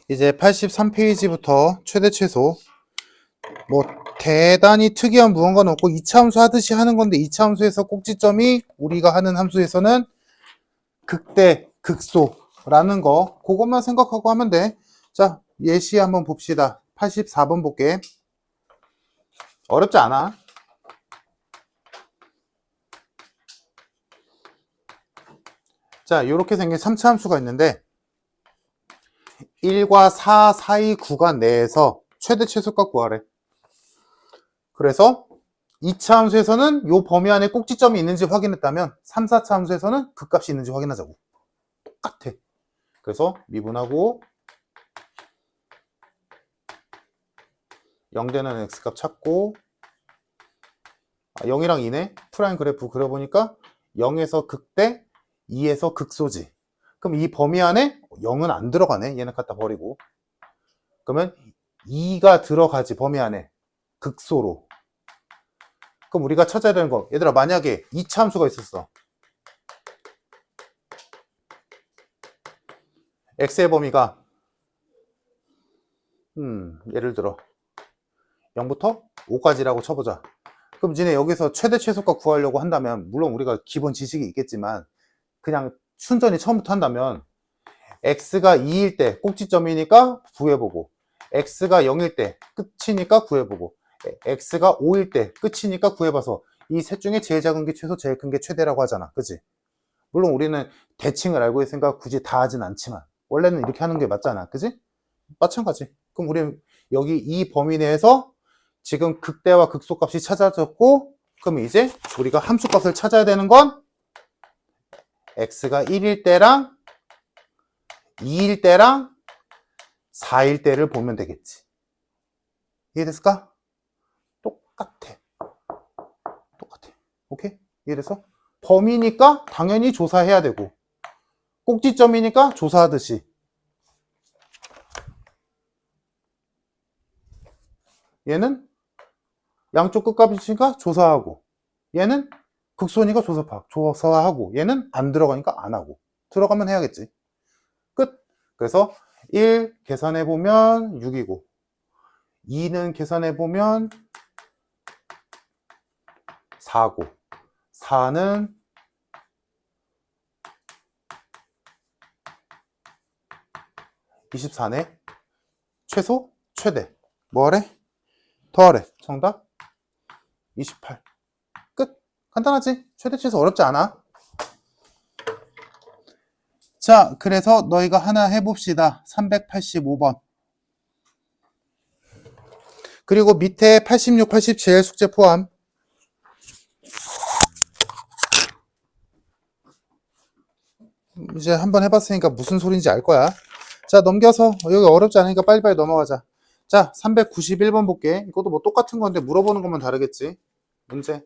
이제 83페이지부터 최대 최소. 뭐 대단히 특이한 무언가는 없고 2차 함수 하듯이 하는 건데 2차 함수에서 꼭지점이 우리가 하는 함수에서는 극대, 극소라는 거 그것만 생각하고 하면 돼. 자, 예시 한번 봅시다. 84번 볼게. 어렵지 않아. 자, 이렇게 생긴 3차 함수가 있는데 1과 4 사이 구간 내에서 최대 최소값 구하래. 그래서 2차 함수에서는 이 범위 안에 꼭지점이 있는지 확인했다면 3, 4차 함수에서는 그 값이 있는지 확인하자고. 똑같아. 그래서 미분하고 0되는 x값 찾고 0이랑 2네. 프라임 그래프 그려보니까 0에서 극대, 2에서 극소지. 그럼 이 범위 안에 0은 안 들어가네. 얘는 갖다 버리고. 그러면 2가 들어가지 범위 안에 극소로. 그럼 우리가 찾아야 되는 거, 얘들아 만약에 2차 함수가 있었어. x의 범위가 예를 들어 0부터 5까지라고 쳐보자. 그럼 니네 여기서 최대 최소값 구하려고 한다면 물론 우리가 기본 지식이 있겠지만 그냥 순전히 처음부터 한다면 x가 2일 때 꼭지점이니까 구해보고 x가 0일 때 끝이니까 구해보고 x가 5일 때 끝이니까 구해봐서 이 셋 중에 제일 작은 게 최소, 제일 큰 게 최대라고 하잖아. 그치? 물론 우리는 대칭을 알고 있으니까 굳이 다 하진 않지만 원래는 이렇게 하는 게 맞잖아. 그치? 마찬가지. 그럼 우리는 여기 이 범위 내에서 지금 극대와 극소값이 찾아졌고 그럼 이제 우리가 함수값을 찾아야 되는 건 x가 1일 때랑 2일 때랑 4일 때를 보면 되겠지. 이해됐을까? 똑같아. 똑같아. 오케이? 이해됐어? 범위니까 당연히 조사해야 되고 꼭지점이니까 조사하듯이 얘는 양쪽 끝값이니까 조사하고 얘는 극소니까 조사하고 얘는 안 들어가니까 안 하고 들어가면 해야겠지. 끝. 그래서 1 계산해보면 6이고 2는 계산해보면 4고 4는 24네. 최소, 최대 뭐하래? 더하래. 정답 28. 끝. 간단하지? 최대 최소 어렵지 않아. 자, 그래서 너희가 하나 해봅시다. 385번. 그리고 밑에 86, 87 숙제 포함. 이제 한번 해봤으니까 무슨 소리인지 알 거야. 자, 넘겨서 여기 어렵지 않으니까 빨리빨리 넘어가자. 자, 391번 볼게. 이것도 뭐 똑같은 건데 물어보는 것만 다르겠지. 문제.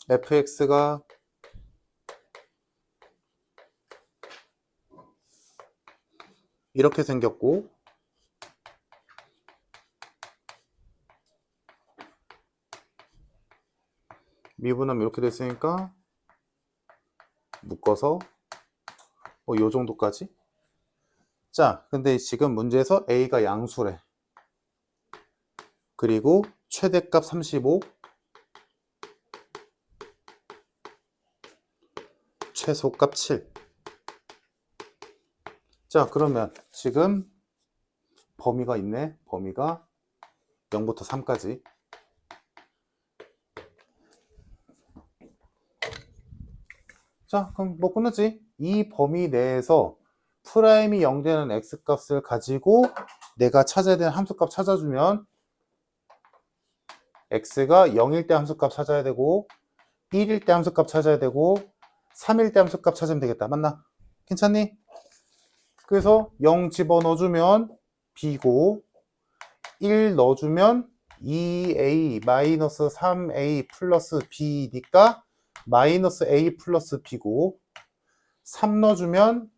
fx가 이렇게 생겼고 미분하면 이렇게 됐으니까 묶어서 요 정도까지. 자, 근데 지금 문제에서 a가 양수래. 그리고 최대값 35, 최소값 7. 자, 그러면 지금 범위가 있네. 범위가 0부터 3까지. 자, 그럼 뭐 끝났지? 이 범위 내에서 프라임이 0되는 x값을 가지고 내가 찾아야 되는 함수값 찾아주면 x가 0일 때 함수값 찾아야 되고 1일 때 함수값 찾아야 되고 3일 때 함수값 찾으면 되겠다. 맞나? 괜찮니? 그래서 0 집어넣어주면 b고 1 넣어주면 2a 마이너스 3a 플러스 b니까 마이너스 a 플러스 b고 3 넣어주면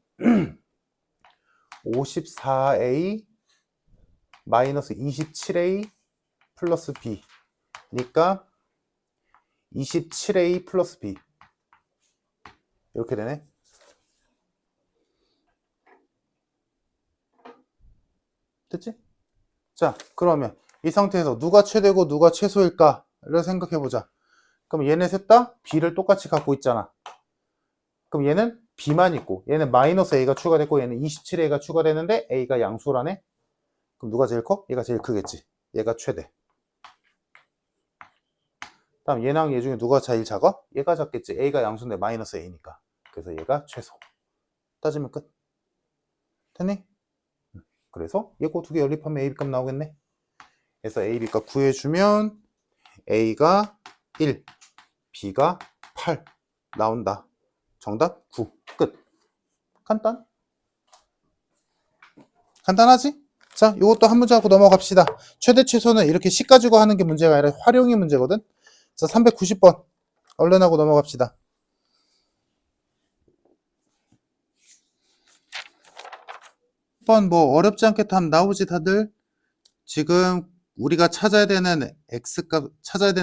54a 마이너스 27a 플러스 b 니까 27a 플러스 b 이렇게 되네. 됐지? 자, 그러면 이 상태에서 누가 최대고 누가 최소일까를 생각해보자. 그럼 얘네 셋 다 B를 똑같이 갖고 있잖아. 그럼 얘는 B만 있고 얘는 마이너스 A가 추가됐고 얘는 27A가 추가되는데 A가 양수라네? 그럼 누가 제일 커? 얘가 제일 크겠지. 얘가 최대. 다음 얘랑 얘 중에 누가 제일 작아? 얘가 작겠지. A가 양수인데 마이너스 A니까. 그래서 얘가 최소. 따지면 끝. 됐니? 그래서 얘거 두 개 연립하면 AB 값 나오겠네. 그래서 AB 값 구해주면 A가 1, B가 8 나온다. 정답 9. 끝. 간단. 간단하지? 자, 이것도 한 문제 하고 넘어갑시다. 최대 최소는 이렇게 식 가지고 하는 게 문제가 아니라 활용이 문제거든. 자, 390번. 얼른 하고 넘어갑시다. 번 뭐 어렵지 않게 답 나오지 다들? 지금 우리가 찾아야 되는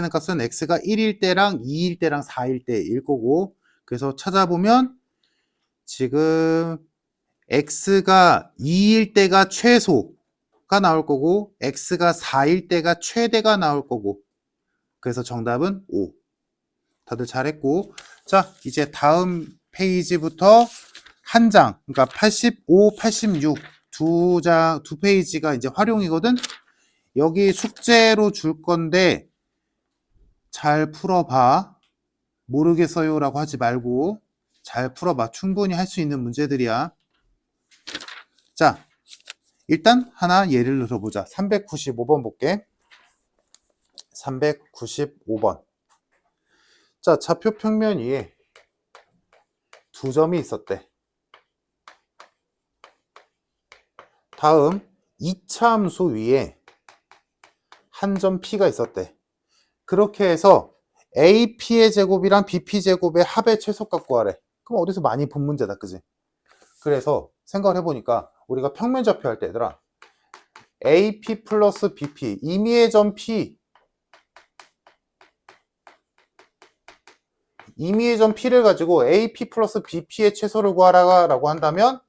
값은 x가 1일 때랑 2일 때랑 4일 때일 거고, 그래서 찾아보면 지금 x가 2일 때가 최소가 나올 거고 x가 4일 때가 최대가 나올 거고, 그래서 정답은 5. 다들 잘했고, 자 이제 다음 페이지부터 한 장, 그러니까 85, 86 두 페이지가 이제 활용이거든. 여기 숙제로 줄 건데 잘 풀어봐. 모르겠어요 라고 하지 말고 잘 풀어봐. 충분히 할 수 있는 문제들이야. 자, 일단 하나 예를 들어보자. 395번 볼게. 395번. 자, 좌표 평면 위에 두 점이 있었대. 다음 2차 함수 위에 한 점 P가 있었대. 그렇게 해서 AP의 제곱이랑 BP 제곱의 합의 최소값 구하래. 그럼 어디서 많이 본 문제다, 그지? 그래서 생각을 해보니까 우리가 평면 좌표 할 때 얘들아, AP 플러스 BP, 임의의 점 P, 임의의 점 P를 가지고 AP 플러스 BP의 최소를 구하라고 한다면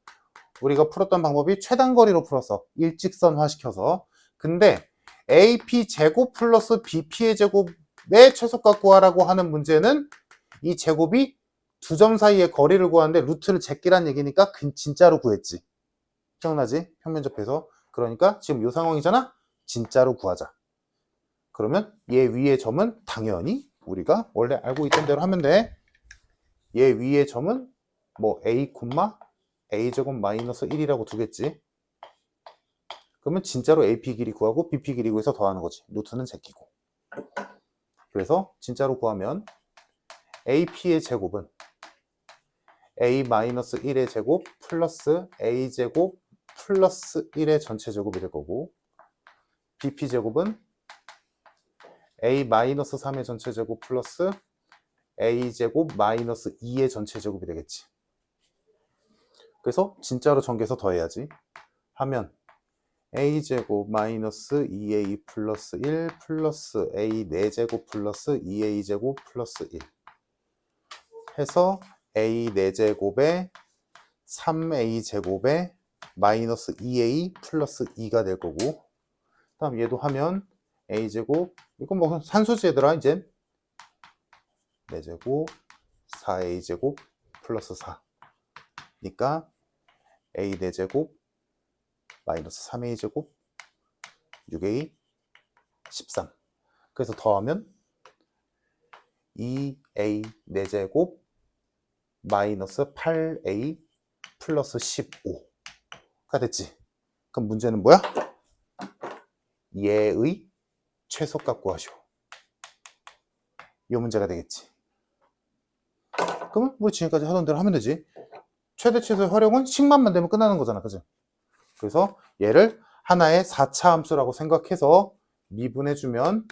우리가 풀었던 방법이 최단거리로 풀었어. 일직선화 시켜서. 근데 AP 제곱 플러스 BP의 제곱의 최소값 구하라고 하는 문제는 이 제곱이 두 점 사이의 거리를 구하는데 루트를 제끼란 얘기니까 진짜로 구했지. 기억나지? 평면 접해서. 그러니까 지금 이 상황이잖아? 진짜로 구하자. 그러면 얘 위의 점은 당연히 우리가 원래 알고 있던 대로 하면 돼. 얘 위의 점은 뭐 A, A제곱 마이너스 1이라고 두겠지. 그러면 진짜로 AP 길이 구하고 BP 길이 구해서 더하는 거지. 루트는 제끼고. 그래서 진짜로 구하면 AP의 제곱은 A-1의 제곱 플러스 A제곱 플러스 1의 전체 제곱이 될 거고, BP 제곱은 A-3의 전체 제곱 플러스 A제곱 마이너스 2의 전체 제곱이 되겠지. 그래서 진짜로 전개해서 더해야지. 하면 A제곱 마이너스 2A 플러스 1 플러스 A 4제곱 플러스 2A제곱 플러스 1 해서 A 4제곱에 3A제곱에 마이너스 2A 플러스 2가 될 거고, 다음 얘도 하면 A제곱, 이건 뭐 산수지 얘들아. 이제 4제곱 4A제곱 플러스 4 니까 A 4제곱 마이너스 3A제곱 6A 13. 그래서 더하면 2A 4제곱 마이너스 8A 플러스 15가 됐지. 그럼 문제는 뭐야? 얘의 최소값 구하시오. 이 문제가 되겠지. 그러면 우리 지금까지 하던 대로 하면 되지. 최대 최소의 활용은 식만 만들면 끝나는 거잖아, 그지? 그래서 얘를 하나의 4차 함수라고 생각해서 미분해주면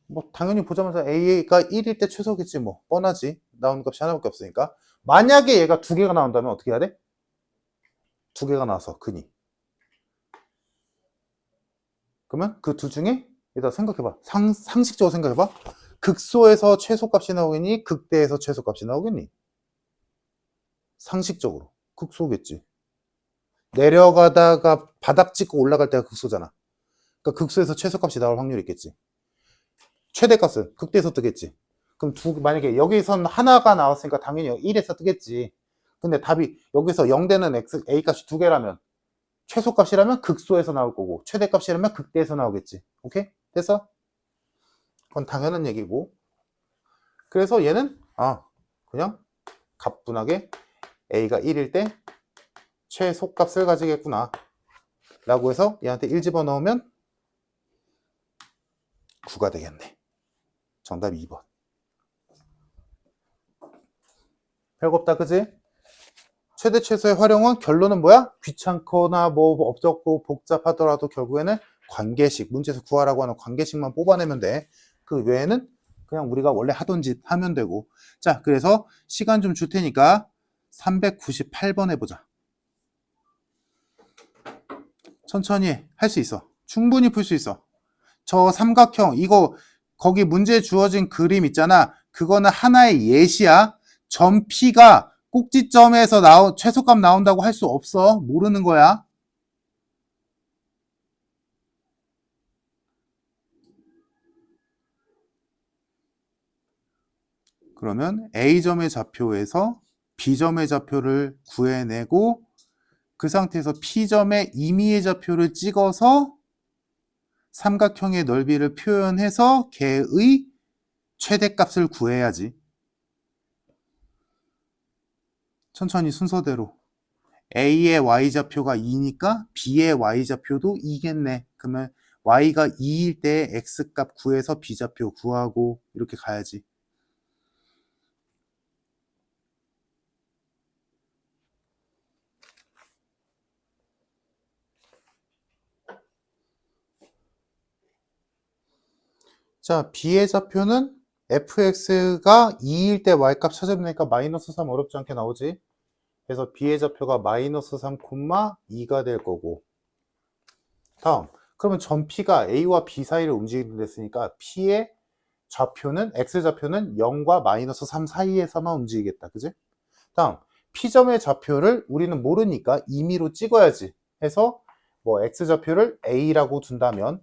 뭐 당연히 보자마자 A가 1일 때 최소겠지. 뭐 뻔하지. 나오는 값이 하나밖에 없으니까. 만약에 얘가 두 개가 나온다면 어떻게 해야 돼? 두 개가 나와서 근이 그러면 그 둘 중에 일단 생각해봐. 상식적으로 생각해봐. 극소에서 최소값이 나오겠니? 극대에서 최소값이 나오겠니? 상식적으로 극소겠지. 내려가다가 바닥 찍고 올라갈 때가 극소잖아. 그러니까 극소에서 최소값이 나올 확률이 있겠지. 최대값은 극대에서 뜨겠지. 그럼 만약에 여기선 하나가 나왔으니까 당연히 1에서 뜨겠지. 근데 답이 여기서 0되는 A 값이 두 개라면 최소값이라면 극소에서 나올 거고 최대값이라면 극대에서 나오겠지. 오케이? 됐어? 그건 당연한 얘기고. 그래서 얘는 그냥 가뿐하게 A가 1일 때 최소값을 가지겠구나 라고 해서 얘한테 1 집어넣으면 9가 되겠네. 정답 2번. 별거 없다, 그지? 최대 최소의 활용은 결론은 뭐야? 귀찮거나 뭐 어렵고 복잡하더라도 결국에는 관계식, 문제에서 구하라고 하는 관계식만 뽑아내면 돼. 그 외에는 그냥 우리가 원래 하던 짓 하면 되고. 자, 그래서 시간 좀 줄 테니까 398번 해보자. 천천히 할 수 있어. 충분히 풀 수 있어. 저 삼각형, 이거 거기 문제에 주어진 그림 있잖아. 그거는 하나의 예시야. 점 P가 꼭지점에서 최소값 나온다고 할 수 없어. 모르는 거야. 그러면 A점의 좌표에서 B점의 좌표를 구해내고 그 상태에서 P점의 임의의 좌표를 찍어서 삼각형의 넓이를 표현해서 걔의 최대값을 구해야지. 천천히 순서대로. A의 y좌표가 2니까 B의 y좌표도 2겠네. 그러면 y가 2일 때 x값 구해서 b좌표 구하고 이렇게 가야지. 자, B의 좌표는 fx가 2일 때 y값 찾으면 되니까 마이너스 3 어렵지 않게 나오지. 그래서 B의 좌표가 마이너스 3, 2가 될 거고. 다음, 그러면 점 P가 A와 B 사이를 움직이게 됐으니까 P의 좌표는, x좌표는 0과 마이너스 3 사이에서만 움직이겠다. 그지? 다음, P점의 좌표를 우리는 모르니까 임의로 찍어야지. 해서 뭐 x좌표를 A라고 둔다면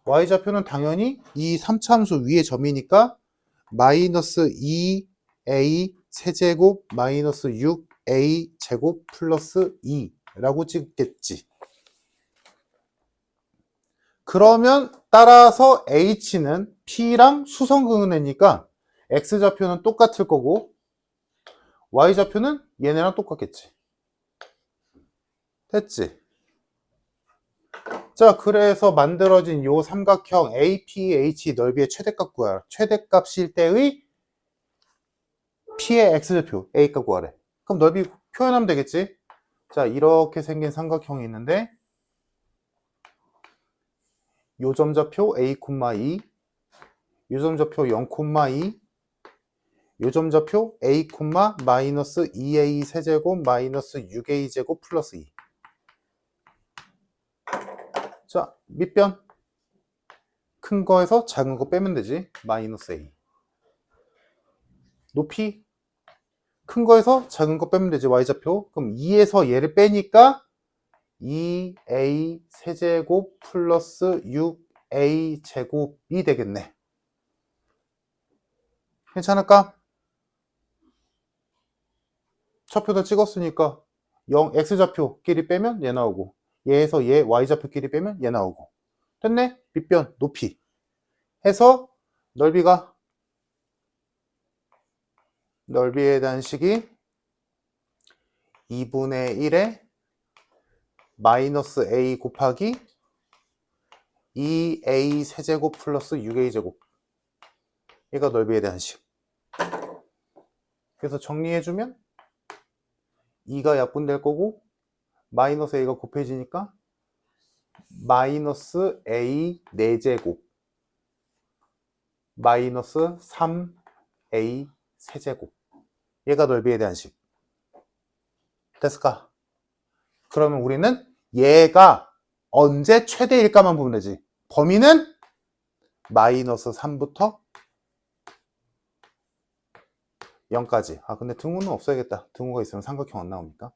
y좌표는 당연히 이 3차함수 위의 점이니까 마이너스 2a 세제곱 마이너스 6a 제곱 플러스 2라고 찍겠지. 그러면 따라서 h는 p랑 수성근해니까 x좌표는 똑같을 거고 y좌표는 얘네랑 똑같겠지. 됐지? 자, 그래서 만들어진 요 삼각형 APH 넓이의 최대값 구하라. 최대값일 때의 P의 X좌표 A값 구하래. 그럼 넓이 표현하면 되겠지? 자, 이렇게 생긴 삼각형이 있는데 요 점좌표 A, 2, 요 점좌표 0, 2, 요 점좌표 A, 마이너스 2A 세제곱 마이너스 6A 제곱 플러스 2. 자, 밑변 큰 거에서 작은 거 빼면 되지. 마이너스 A. 높이 큰 거에서 작은 거 빼면 되지. y좌표. 그럼 2에서 얘를 빼니까 2a 세제곱 플러스 6a 제곱이 되겠네. 괜찮을까? 좌표 다 찍었으니까 0 x좌표끼리 빼면 얘 나오고 얘에서 얘 y좌표끼리 빼면 얘 나오고 됐네? 밑변 높이 해서 넓이에 대한 식이 2분의 1에 마이너스 a 곱하기 2a 세제곱 플러스 6a 제곱. 얘가 넓이에 대한 식. 그래서 정리해주면 2가 약분될 거고 마이너스 a가 곱해지니까 마이너스 a 4제곱 마이너스 3a 세제곱. 얘가 넓이에 대한 식. 됐을까? 그러면 우리는 얘가 언제 최대일까만 보면 되지. 범위는 마이너스 3부터 0까지. 아, 근데 등호는 없어야겠다. 등호가 있으면 삼각형 안 나오니까.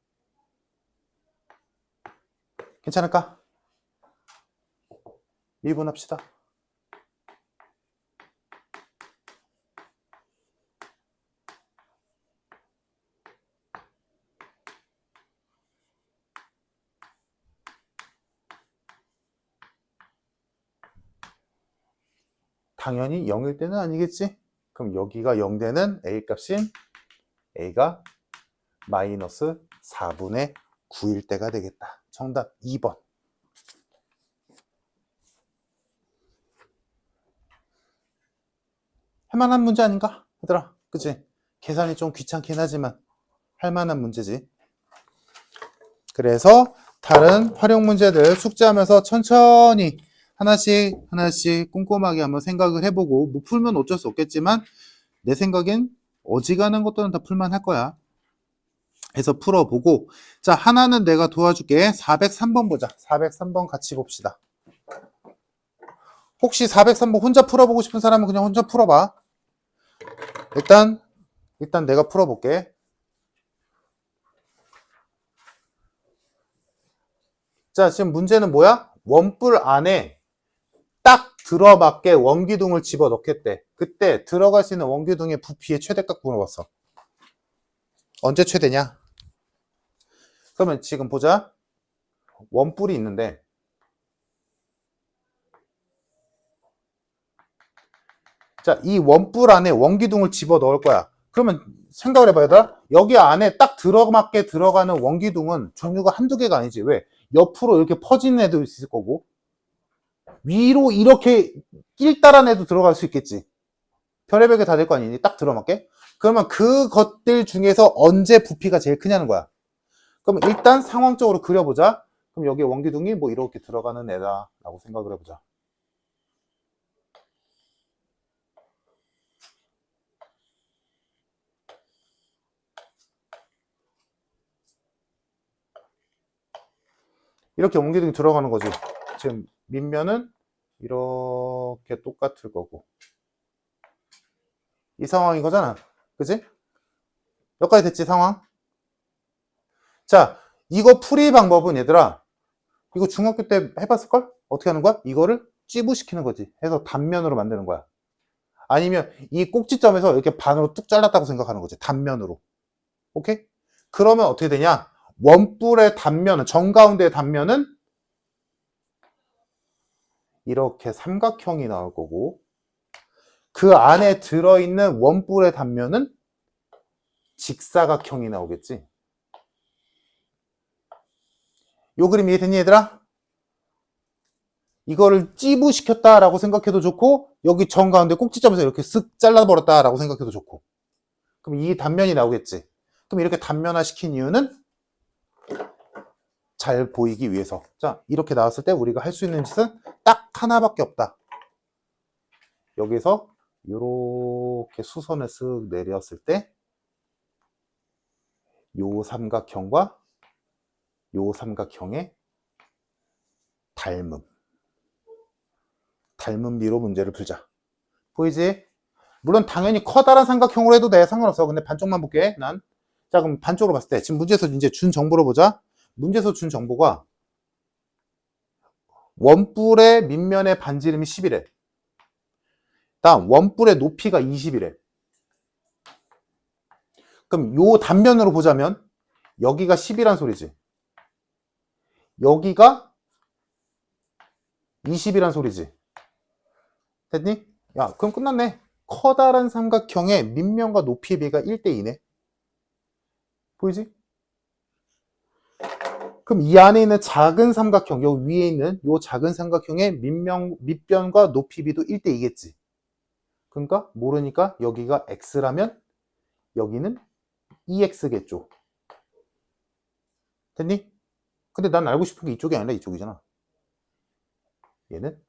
괜찮을까? 미분합시다. 당연히 0일 때는 아니겠지? 그럼 여기가 0되는 A 값인 A가 마이너스 4분의 9일 때가 되겠다. 정답 2번. 할만한 문제 아닌가? 얘들아, 그치? 계산이 좀 귀찮긴 하지만 할만한 문제지. 그래서 다른 활용 문제들 숙제하면서 천천히 하나씩 꼼꼼하게 한번 생각을 해보고, 못 풀면 어쩔 수 없겠지만 내 생각엔 어지간한 것들은 다 풀만 할 거야. 해서 풀어보고, 자, 하나는 내가 도와줄게. 403번 보자. 403번 같이 봅시다. 혹시 403번 혼자 풀어보고 싶은 사람은 그냥 혼자 풀어봐. 일단 내가 풀어볼게. 자, 지금 문제는 뭐야? 원뿔 안에 딱 들어맞게 원기둥을 집어넣겠대. 그때 들어갈 수 있는 원기둥의 부피의 최대값 물어봤어. 언제 최대냐? 그러면 지금 보자. 원뿔이 있는데, 자, 이 원뿔 안에 원기둥을 집어넣을 거야. 그러면 생각을 해봐야 돼. 여기 안에 딱 들어맞게 들어가는 원기둥은 종류가 한두 개가 아니지. 왜? 옆으로 이렇게 퍼지는 애도 있을 거고, 위로 이렇게 낄따란 애도 들어갈 수 있겠지. 별의별 게 다 될 거 아니니? 딱 들어맞게. 그러면 그것들 중에서 언제 부피가 제일 크냐는 거야. 그럼 일단 상황적으로 그려보자. 그럼 여기 원기둥이 뭐 이렇게 들어가는 애다 라고 생각을 해보자. 이렇게 원기둥이 들어가는 거지. 지금 밑면은 이렇게 똑같을 거고, 이 상황인 거잖아. 그치? 여기까지 됐지, 상황? 자, 이거 풀이 방법은 얘들아, 이거 중학교 때 해봤을걸? 어떻게 하는 거야? 이거를 찌부시키는 거지. 해서 단면으로 만드는 거야. 아니면 이 꼭지점에서 이렇게 반으로 뚝 잘랐다고 생각하는 거지. 단면으로. 오케이? 그러면 어떻게 되냐? 원뿔의 단면은, 정가운데의 단면은 이렇게 삼각형이 나올 거고, 그 안에 들어있는 원뿔의 단면은 직사각형이 나오겠지. 요 그림 이해됐니, 얘들아? 이거를 찌부시켰다라고 생각해도 좋고, 여기 정가운데 꼭지점에서 이렇게 쓱 잘라버렸다라고 생각해도 좋고. 그럼 이 단면이 나오겠지. 그럼 이렇게 단면화 시킨 이유는 잘 보이기 위해서. 자, 이렇게 나왔을 때 우리가 할 수 있는 짓은 딱 하나밖에 없다. 여기서 이렇게 수선을 쓱 내렸을 때 요 삼각형과 요 삼각형의 닮음비로 문제를 풀자. 보이지? 물론 당연히 커다란 삼각형으로 해도 돼. 상관없어. 근데 반쪽만 볼게, 난. 자, 그럼 반쪽으로 봤을 때 지금 문제에서 이제 준 정보로 보자. 문제에서 준 정보가 원뿔의 밑면의 반지름이 10이래. 다음 원뿔의 높이가 20이래. 그럼 요 단면으로 보자면 여기가 10이란 소리지. 여기가 20이란 소리지. 됐니? 야, 그럼 끝났네. 커다란 삼각형의 밑면과 높이의 비가 1대2네. 보이지? 그럼 이 안에 있는 작은 삼각형, 요 위에 있는 요 작은 삼각형의 밑변과 높이 비도 1대2겠지. 그러니까 모르니까 여기가 x라면 여기는 2x겠죠. 됐니? 근데 난 알고 싶은 게 이쪽이 아니라 이쪽이잖아. 얘는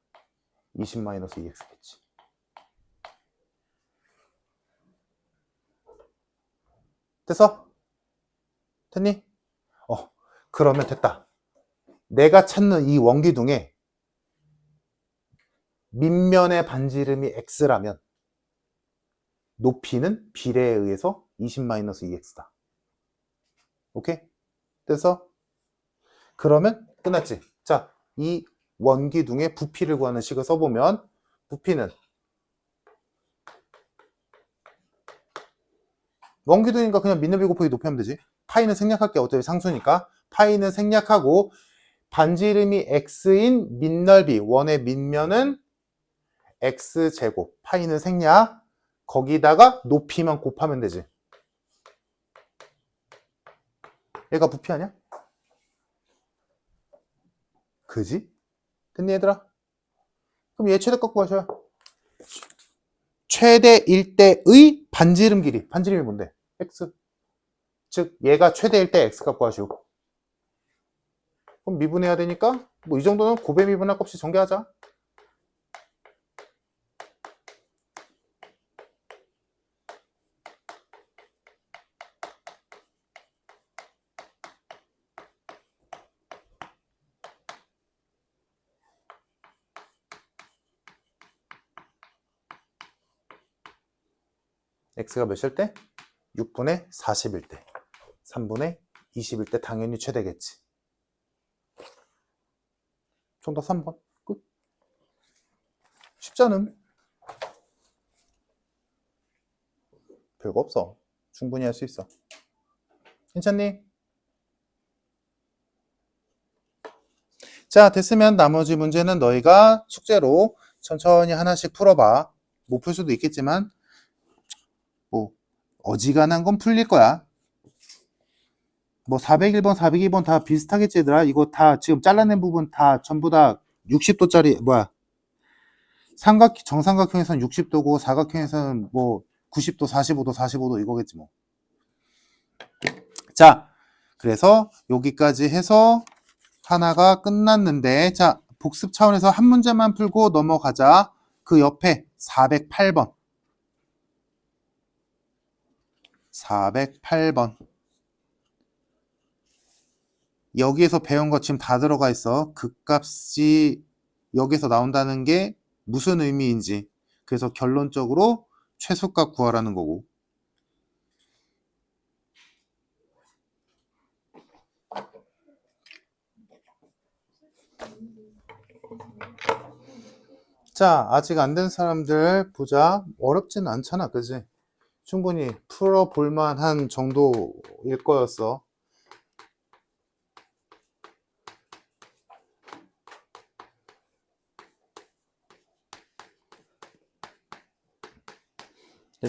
20-2x겠지. 됐어? 됐니? 그러면 됐다. 내가 찾는 이 원기둥의 밑면의 반지름이 x라면 높이는 비례에 의해서 20-2x다. 오케이? 됐어? 그러면 끝났지. 자, 이 원기둥의 부피를 구하는 식을 써보면 부피는 원기둥이니까 그냥 밑넓이 곱하기 높이 하면 되지. 파이는 생략할게. 어차피 상수니까. 파이는 생략하고 반지름이 x인 밑넓이 원의 밑면은 x제곱. 파이는 생략. 거기다가 높이만 곱하면 되지. 얘가 부피 아니야? 그지? 됐니 얘들아? 그럼 얘 최대값 구하셔야. 최대일 때의 반지름 길이. 반지름이 뭔데? x. 즉 얘가 최대일 때 x값 구하시오. 그럼 미분해야 되니까 뭐 이 정도는 곱에 미분할 것 없이 전개하자. x가 몇일 때? 6분의 40일 때. 3분의 20일 때 당연히 최대겠지. 정답 3번. 끝. 쉽지 않음. 별거 없어. 충분히 할 수 있어. 괜찮니? 자, 됐으면 나머지 문제는 너희가 숙제로 천천히 하나씩 풀어봐. 못 풀 수도 있겠지만 뭐 어지간한 건 풀릴 거야. 뭐 401번, 402번 다 비슷하겠지 얘들아. 이거 다 지금 잘라낸 부분 다 전부 다 60도짜리 뭐야. 정삼각형에서는 60도고 사각형에서는 뭐 90도, 45도, 45도 이거겠지 뭐. 자, 그래서 여기까지 해서 하나가 끝났는데, 자, 복습 차원에서 한 문제만 풀고 넘어가자. 그 옆에 408번. 408번. 여기에서 배운 거 지금 다 들어가 있어. 극값이 여기서 나온다는 게 무슨 의미인지. 그래서 결론적으로 최소값 구하라는 거고. 자, 아직 안 된 사람들 보자. 어렵진 않잖아, 그지? 충분히 풀어볼 만한 정도일 거였어.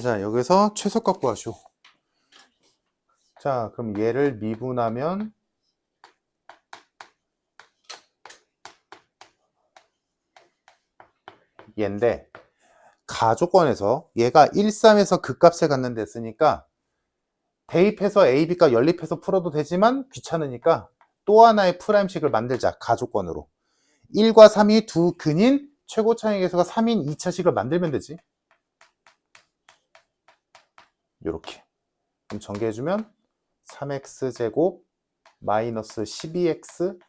자, 여기서 최소값 구하시오. 자, 그럼 얘를 미분하면 얘인데 가조건에서 얘가 1, 3에서 극값에 갔는데 쓰니까 대입해서 AB값 연립해서 풀어도 되지만 귀찮으니까 또 하나의 프라임식을 만들자. 가조건으로 1과 3이 두 근인 최고차의 계수가 3인 2차식을 만들면 되지. 요렇게 그럼 전개해주면 3x제곱 마이너스 12x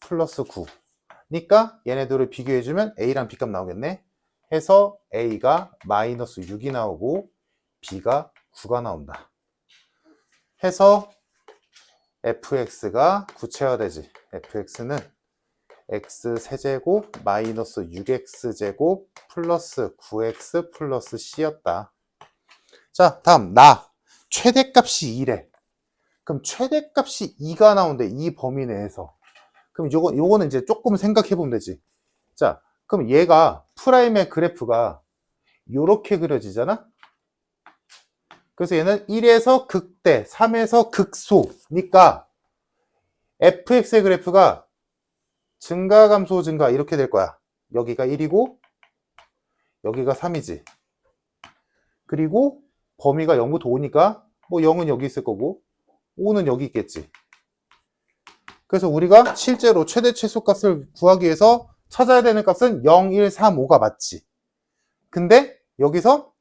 플러스 9 니까 얘네들을 비교해주면 a랑 b값 나오겠네. 해서 a가 마이너스 6이 나오고 b가 9가 나온다. 해서 fx가 구체화되지. fx는 x세제곱 마이너스 6x제곱 플러스 9x 플러스 c였다. 자, 다음 나 최대값이 2래. 그럼 최대값이 2가 나오는데 이 범위 내에서 그럼 요거는 이제 조금 생각해 보면 되지. 자, 그럼 얘가 프라임의 그래프가 요렇게 그려지잖아. 그래서 얘는 1에서 극대, 3에서 극소니까 fx의 그래프가 증가, 감소, 증가 이렇게 될 거야. 여기가 1이고 여기가 3이지. 그리고 범위가 0부터 5니까 뭐 0은 여기 있을 거고 5는 여기 있겠지. 그래서 우리가 실제로 최대 최소값을 구하기 위해서 찾아야 되는 값은 0, 1, 3, 5가 맞지. 근데 여기서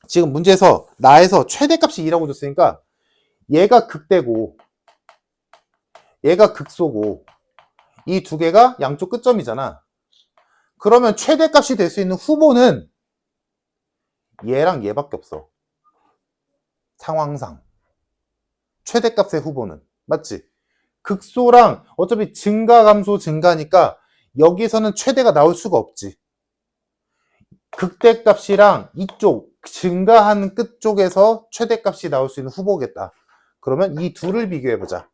지금 문제에서 나에서 최대값이 2라고 줬으니까 얘가 극대고 얘가 극소고 이 두 개가 양쪽 끝점이잖아. 그러면 최대값이 될 수 있는 후보는 얘랑 얘밖에 없어. 상황상. 최대값의 후보는. 맞지? 극소랑 어차피 증가, 감소, 증가니까 여기서는 최대가 나올 수가 없지. 극대값이랑 이쪽 증가한 끝 쪽에서 최대값이 나올 수 있는 후보겠다. 그러면 이 둘을 비교해보자.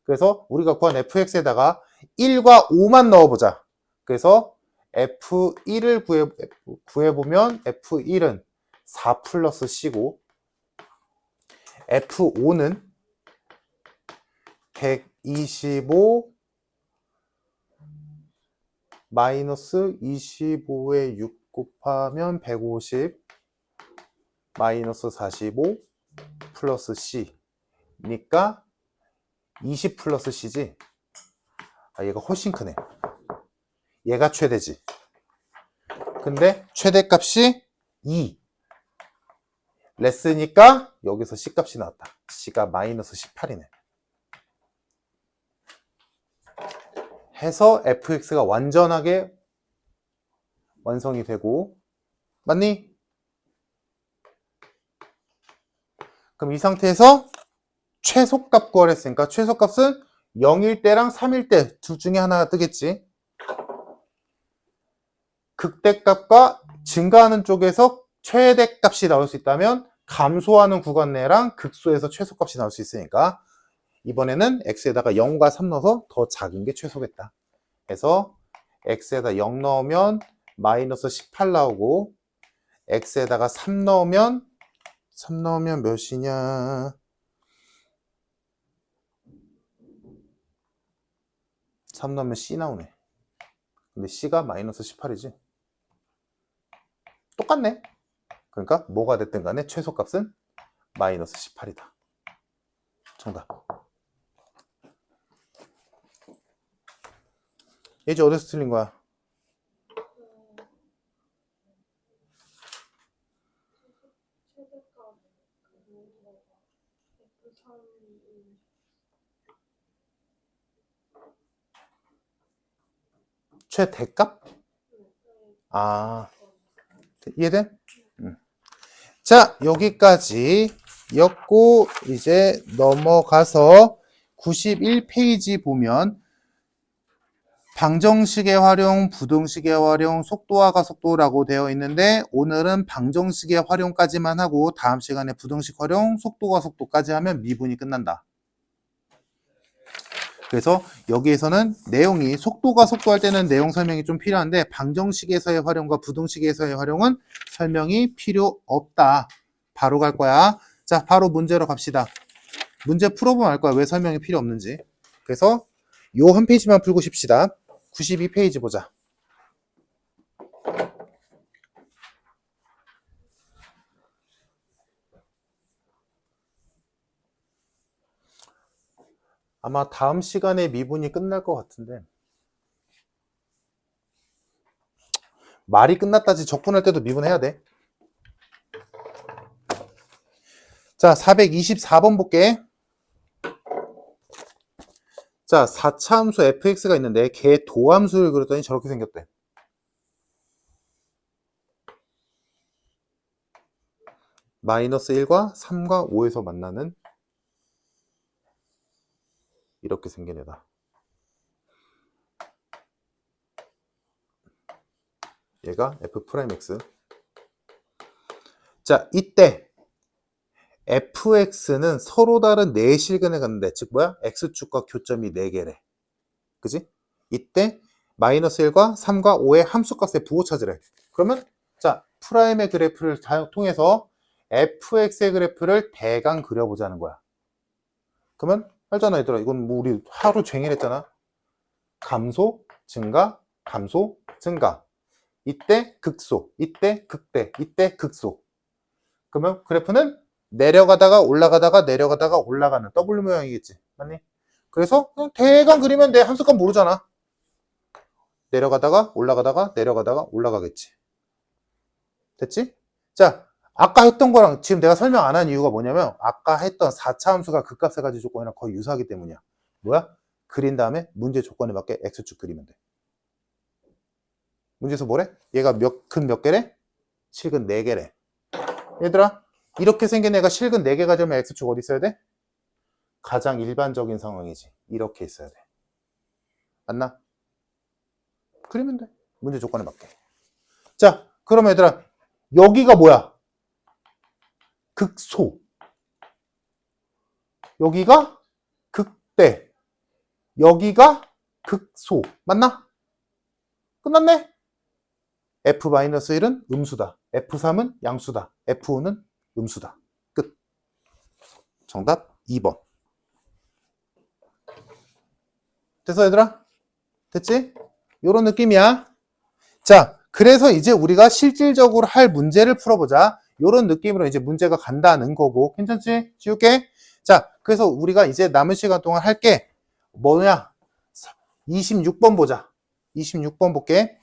그래서 우리가 구한 fx에다가 1과 5만 넣어보자. 그래서 f1을 구해보면 f1은 4 플러스 c고 f5는 125 마이너스 25에 6 곱하면 150 마이너스 45 플러스 c 니까 20 플러스 c지. 아, 얘가 훨씬 크네. 얘가 최대지. 근데 최대값이 2 레스니까 여기서 c값이 나왔다. c가 마이너스 18이네. 해서 fx가 완전하게 완성이 되고, 맞니? 그럼 이 상태에서 최소값 구하라 했으니까 최소값은 0일 때랑 3일 때 둘 중에 하나가 뜨겠지. 극대값과 증가하는 쪽에서 최대값이 나올 수 있다면 감소하는 구간 내랑 극소에서 최소값이 나올 수 있으니까 이번에는 x에다가 0과 3 넣어서 더 작은 게 최소겠다. 그래서 x에다 0 넣으면 마이너스 18 나오고 x에다가 3 넣으면 몇이냐? 3 넣으면 c 나오네. 근데 c가 마이너스 18이지. 똑같네. 그러니까 뭐가 됐든 간에 최소값은 마이너스 18이다. 정답. 예지 어디서 틀린 거야? 최대값? 아, 이해돼? 자, 여기까지 였고 이제 넘어가서 91페이지 보면 방정식의 활용, 부등식의 활용, 속도와 가속도라고 되어 있는데 오늘은 방정식의 활용까지만 하고 다음 시간에 부등식 활용, 속도 가속도까지 하면 미분이 끝난다. 그래서 여기에서는 내용이 속도가 속도할 때는 내용 설명이 좀 필요한데 방정식에서의 활용과 부등식에서의 활용은 설명이 필요 없다. 바로 갈 거야. 자, 바로 문제로 갑시다. 문제 풀어보면 알 거야. 왜 설명이 필요 없는지. 그래서 요 한 페이지만 풀고 싶시다. 92페이지 보자. 아마 다음 시간에 미분이 끝날 것 같은데 말이 끝났다지 적분할 때도 미분해야 돼. 자, 424번 볼게. 자, 4차 함수 fx가 있는데 걔 도함수를 그렸더니 저렇게 생겼대. 마이너스 1과 3과 5에서 만나는 이렇게 생긴 애다. 얘가 f'x. 자, 이때 fx는 서로 다른 네 실근을 갖는데 즉 뭐야? x축과 교점이 4개래. 그지? 이때 마이너스 1과 3과 5의 함수값의 부호 찾으래. 그러면 자, 프라임의 그래프를 통해서 fx의 그래프를 대강 그려보자는 거야. 그러면 알잖아 얘들아. 이건 뭐 우리 하루 종일 했잖아. 감소, 증가, 감소, 증가. 이때 극소, 이때 극대, 이때 극소. 그러면 그래프는 내려가다가 올라가다가 내려가다가 올라가는 W 모양이겠지. 맞니? 그래서 그냥 대강 그리면 내 함수값 모르잖아. 내려가다가 올라가다가 내려가다가 올라가겠지. 됐지? 자, 아까 했던 거랑 지금 내가 설명 안 한 이유가 뭐냐면 아까 했던 4차 함수가 극값세 가지 조건이랑 거의 유사하기 때문이야. 뭐야? 그린 다음에 문제 조건에 맞게 X축 그리면 돼. 문제에서 뭐래? 얘가 큰 몇 개래? 실근 4개래. 얘들아, 이렇게 생긴 애가 실근 4개가 되면 X축 어디 있어야 돼? 가장 일반적인 상황이지. 이렇게 있어야 돼. 맞나? 그리면 돼. 문제 조건에 맞게. 자, 그럼 얘들아, 여기가 뭐야? 극소. 여기가 극대. 여기가 극소. 맞나? 끝났네? F-1은 음수다. F3은 양수다. F5는 음수다. 끝. 정답 2번. 됐어, 얘들아? 됐지? 요런 느낌이야. 자, 그래서 이제 우리가 실질적으로 할 문제를 풀어보자. 요런 느낌으로 이제 문제가 간다는 거고. 괜찮지? 지울게. 자, 그래서 우리가 이제 남은 시간 동안 할 게 뭐냐? 26번 보자. 26번 볼게.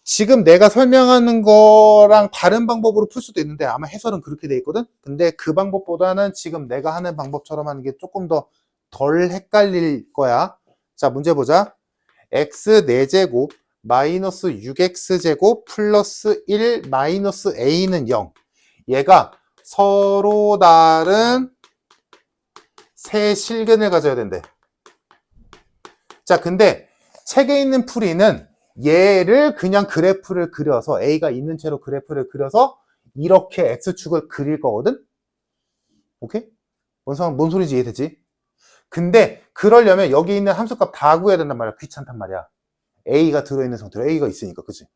지금 내가 설명하는 거랑 다른 방법으로 풀 수도 있는데 아마 해설은 그렇게 돼 있거든? 근데 그 방법보다는 지금 내가 하는 방법처럼 하는 게 조금 더 덜 헷갈릴 거야. 자, 문제 보자. x 4제곱 마이너스 6x제곱 플러스 1 마이너스 a는 0. 얘가 서로 다른 세 실근을 가져야 된대. 자, 근데 책에 있는 풀이는 얘를 그냥 그래프를 그려서 A가 있는 채로 그래프를 그려서 이렇게 X축을 그릴 거거든? 오케이? 뭔 소리인지 이해되지? 근데 그러려면 여기 있는 함수값 다 구해야 된단 말이야. 귀찮단 말이야. A가 들어있는 상태로 A가 있으니까, 그치?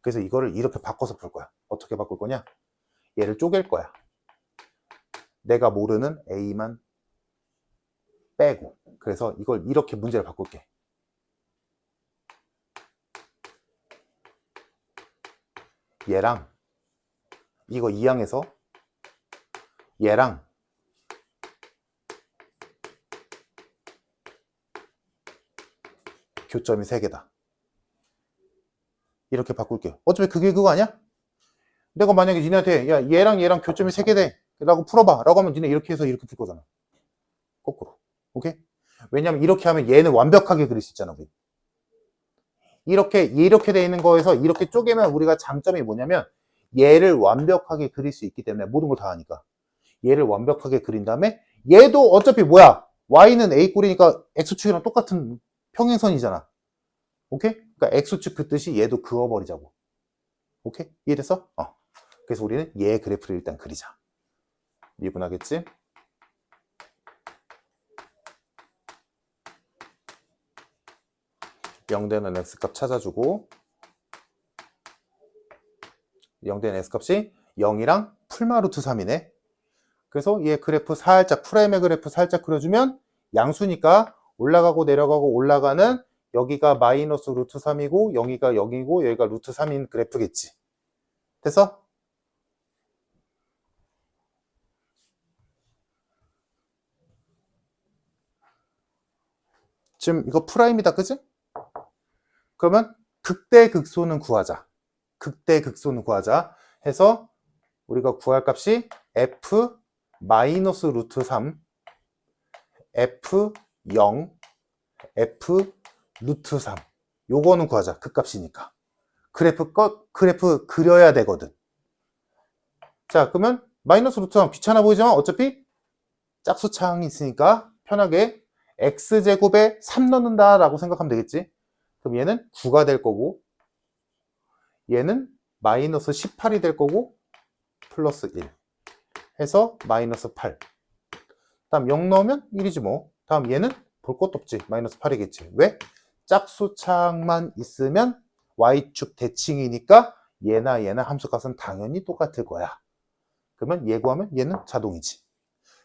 그래서 이거를 이렇게 바꿔서 풀 거야. 어떻게 바꿀 거냐? 얘를 쪼갤 거야. 내가 모르는 A만 빼고. 그래서 이걸 이렇게 문제를 바꿀게. 얘랑 이거 2항에서 얘랑 교점이 3개다. 이렇게 바꿀게요. 어차피 그게 그거 아니야? 내가 만약에 니네한테 야 얘랑 교점이 3개돼 라고 풀어봐 라고 하면 니네 이렇게 해서 이렇게 풀 거잖아. 거꾸로. 오케이? 왜냐면 이렇게 하면 얘는 완벽하게 그릴 수 있잖아. 우리. 이렇게 돼 있는 거에서 이렇게 쪼개면 우리가 장점이 뭐냐면 얘를 완벽하게 그릴 수 있기 때문에 모든 걸 다 하니까 얘를 완벽하게 그린 다음에 얘도 어차피 뭐야? y는 a 꼴이니까 x축이랑 똑같은 평행선이잖아. 오케이? 그러니까 x축 긋듯이 얘도 그어버리자고. 오케이? 이해됐어? 그래서 우리는 얘 그래프를 일단 그리자. 미분하겠지? 영 되는 x값 찾아주고 0 되는 x값이 0이랑 풀마 루트 3이네. 그래서 얘 그래프 살짝 프라임의 그래프 살짝 그려주면 양수니까 올라가고 내려가고 올라가는 여기가 마이너스 루트 3이고 여기가 0이고 여기가 루트 3인 그래프겠지. 됐어? 지금 이거 프라임이다, 그치? 그러면 극대 극소는 구하자. 극대 극소는 구하자 해서 우리가 구할 값이 f 마이너스 루트 3 f 0 f 루트 3 요거는 구하자. 극값이니까 그래프 그려야 되거든. 자, 그러면 마이너스 루트 3 귀찮아 보이지만 어차피 짝수창이 있으니까 편하게 x제곱에 3 넣는다 라고 생각하면 되겠지. 그럼 얘는 9가 될 거고 얘는 마이너스 18이 될 거고 플러스 1 해서 마이너스 8. 다음 0 넣으면 1이지 뭐. 다음 얘는 볼 것도 없지. 마이너스 8이겠지. 왜? 짝수창만 있으면 y축 대칭이니까 얘나 함수값은 당연히 똑같을 거야. 그러면 얘 구하면 얘는 자동이지.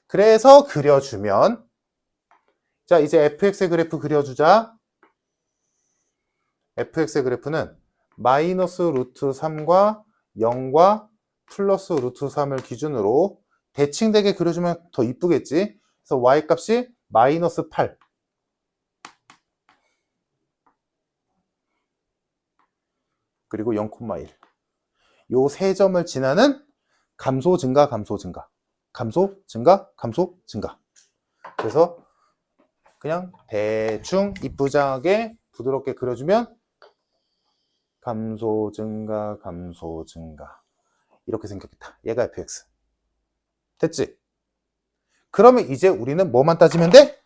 그래서 그려주면 자, 이제 fx의 그래프 그려주자. fx의 그래프는 마이너스 루트 3과 0과 플러스 루트 3을 기준으로 대칭되게 그려주면 더 이쁘겠지. 그래서 y값이 마이너스 8 그리고 0,1 요 세 점을 지나는 감소 증가 감소 증가 감소 증가 감소 증가 그래서 그냥 대충 이쁘장하게 부드럽게 그려주면 감소 증가 감소 증가 이렇게 생겼겠다. 얘가 fx. 됐지? 그러면 이제 우리는 뭐만 따지면 돼?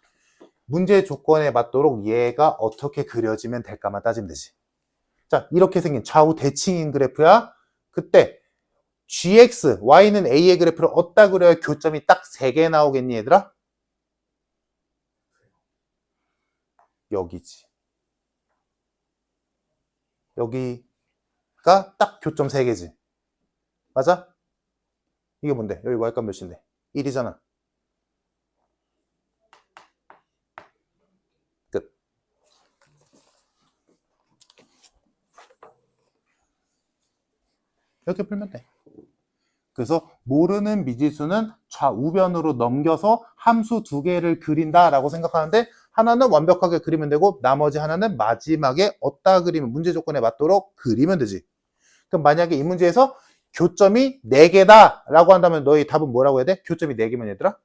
문제 조건에 맞도록 얘가 어떻게 그려지면 될까만 따지면 되지. 자, 이렇게 생긴 좌우 대칭인 그래프야. 그때 gx, y는 a의 그래프를 어디다 그려야 교점이 딱 3개 나오겠니 얘들아? 여기지. 여기가 딱 교점 3개지. 맞아? 이게 뭔데? 여기 y값 몇인데? 1이잖아. 끝. 이렇게 풀면 돼. 그래서 모르는 미지수는 좌우변으로 넘겨서 함수 2개를 그린다라고 생각하는데 하나는 완벽하게 그리면 되고 나머지 하나는 마지막에 어디다 그리면 문제 조건에 맞도록 그리면 되지. 그럼 만약에 이 문제에서 교점이 4개다 라고 한다면 너희 답은 뭐라고 해야 돼? 교점이 4개면 얘들아?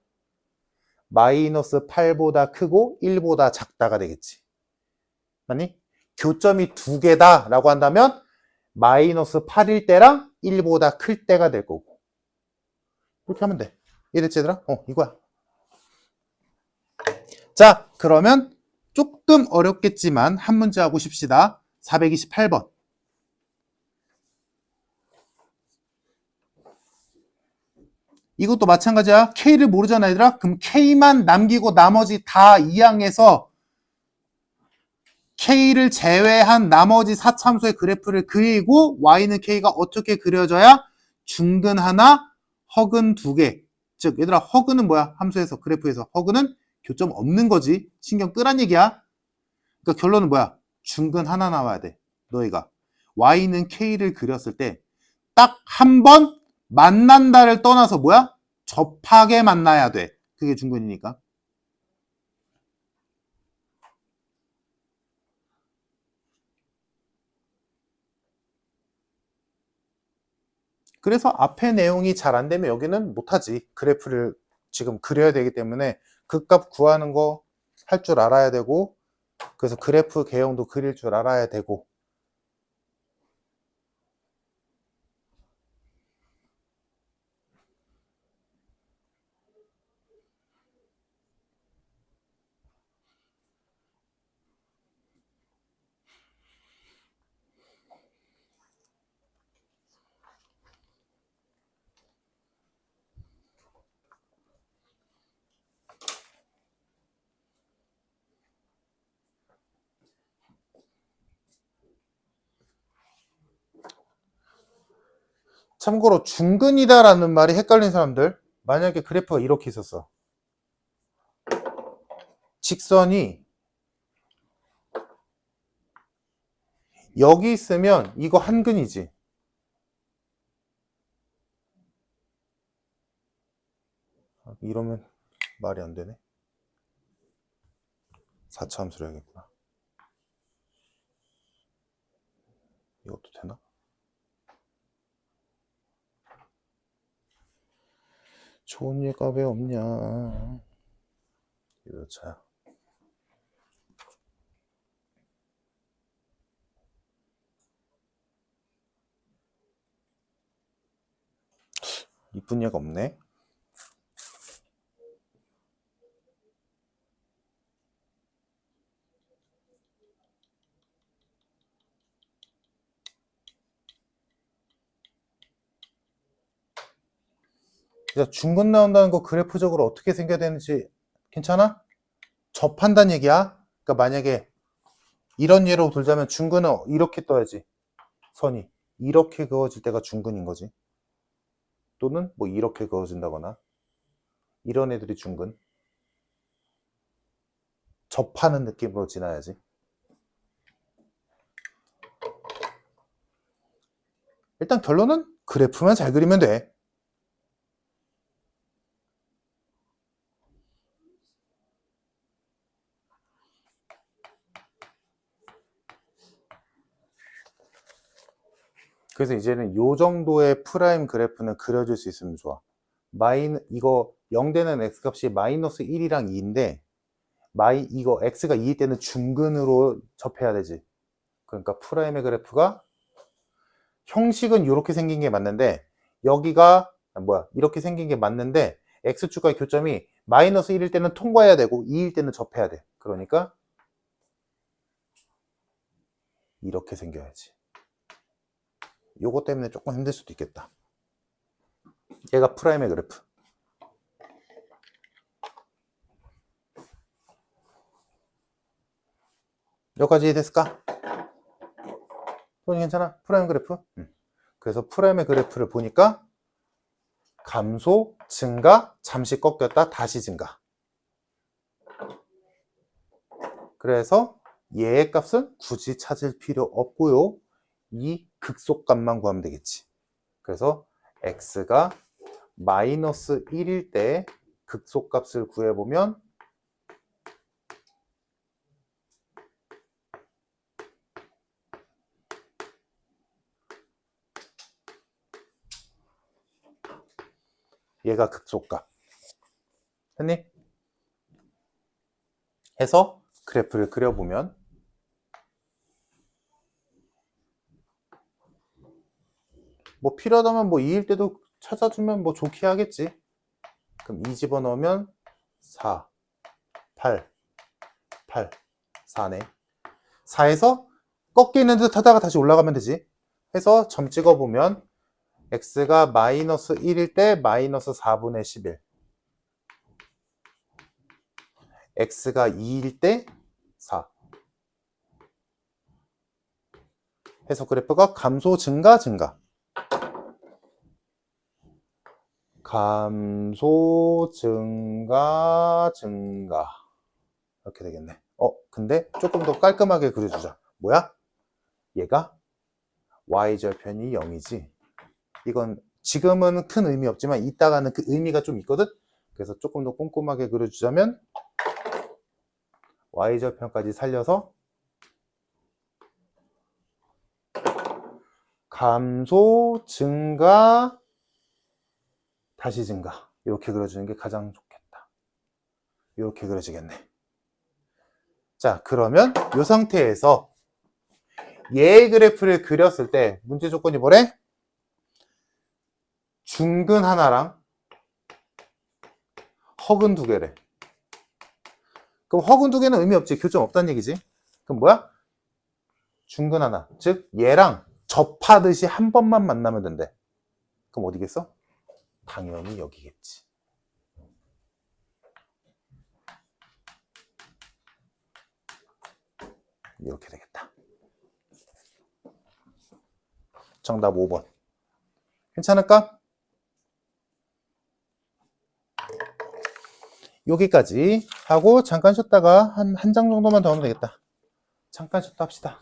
마이너스 8보다 크고 1보다 작다가 되겠지. 맞니? 교점이 2개다 라고 한다면 마이너스 8일 때랑 1보다 클 때가 될 거고. 이렇게 하면 돼. 이해됐지 얘들아? 이거야. 자, 그러면 조금 어렵겠지만 한 문제 하고 싶시다. 428번. 이것도 마찬가지야. K를 모르잖아 얘들아. 그럼 K만 남기고 나머지 다 이항해서 K를 제외한 나머지 4참수의 그래프를 그리고 Y는 K가 어떻게 그려져야 중근 하나, 허근 2개. 즉 얘들아 허근은 뭐야? 함수에서 그래프에서 허근은 교점 없는 거지. 신경 끄란 얘기야. 그러니까 결론은 뭐야? 중근 하나 나와야 돼. 너희가 Y는 K를 그렸을 때 딱 한 번 만난다를 떠나서 뭐야? 접하게 만나야 돼. 그게 중근이니까. 그래서 앞에 내용이 잘 안 되면 여기는 못하지. 그래프를 지금 그려야 되기 때문에 그 값 구하는 거 할 줄 알아야 되고 그래서 그래프 개형도 그릴 줄 알아야 되고 참고로 중근이다라는 말이 헷갈린 사람들 만약에 그래프가 이렇게 있었어. 직선이 여기 있으면 이거 한근이지. 이러면 말이 안 되네. 4차 함수를 해야겠구나. 이것도 되나? 좋은 예가 왜 없냐. 이거 차야. 이쁜 예가 없네. 중근 나온다는 거 그래프적으로 어떻게 생겨야 되는지 괜찮아? 접한다는 얘기야. 그러니까 만약에 이런 예로 들자면 중근은 이렇게 떠야지. 선이 이렇게 그어질 때가 중근인 거지. 또는 뭐 이렇게 그어진다거나 이런 애들이 중근. 접하는 느낌으로 지나야지. 일단 결론은 그래프만 잘 그리면 돼. 그래서 이제는 이 정도의 프라임 그래프는 그려줄 수 있으면 좋아. 이거 0되는 x값이 마이너스 1이랑 2인데 이거 x가 2일 때는 중근으로 접해야 되지. 그러니까 프라임의 그래프가 형식은 이렇게 생긴 게 맞는데 여기가 이렇게 생긴 게 맞는데 x축과의 교점이 마이너스 1일 때는 통과해야 되고 2일 때는 접해야 돼. 그러니까 이렇게 생겨야지. 요거 때문에 조금 힘들 수도 있겠다. 얘가 프라임의 그래프. 여기까지 됐을까? 손이 괜찮아? 프라임 그래프? 그래서 프라임의 그래프를 보니까 감소, 증가, 잠시 꺾였다, 다시 증가. 그래서 얘의 값은 굳이 찾을 필요 없고요. 이 극속값만 구하면 되겠지. 그래서 x가 마이너스 1일 때 극속값을 구해보면 얘가 극속값. 했니? 해서 그래프를 그려보면 뭐 필요하다면 뭐 2일 때도 찾아주면 뭐 좋게 하겠지. 그럼 2 집어넣으면 4, 8, 8, 4네. 4에서 꺾이는 듯 하다가 다시 올라가면 되지. 해서 점 찍어보면 x가 마이너스 1일 때 마이너스 4분의 11, x가 2일 때 4. 해서 그래프가 감소, 증가, 증가. 감소, 증가, 증가. 이렇게 되겠네. 근데 조금 더 깔끔하게 그려주자. 뭐야? 얘가 y절편이 0이지. 이건 지금은 큰 의미 없지만 이따가는 그 의미가 좀 있거든? 그래서 조금 더 꼼꼼하게 그려주자면 y절편까지 살려서 감소, 증가, 다시 증가. 이렇게 그려주는 게 가장 좋겠다. 이렇게 그려지겠네. 자, 그러면 이 상태에서 얘의 그래프를 그렸을 때 문제 조건이 뭐래? 중근 하나랑 허근 두 개래. 그럼 허근 두 개는 의미 없지. 교점 없다는 얘기지. 그럼 뭐야? 중근 하나. 즉 얘랑 접하듯이 한 번만 만나면 된대. 그럼 어디겠어? 당연히 여기겠지. 이렇게 되겠다. 정답 5번. 괜찮을까? 여기까지 하고 잠깐 쉬었다가 한 장 정도만 더 하면 되겠다. 잠깐 쉬었다 합시다.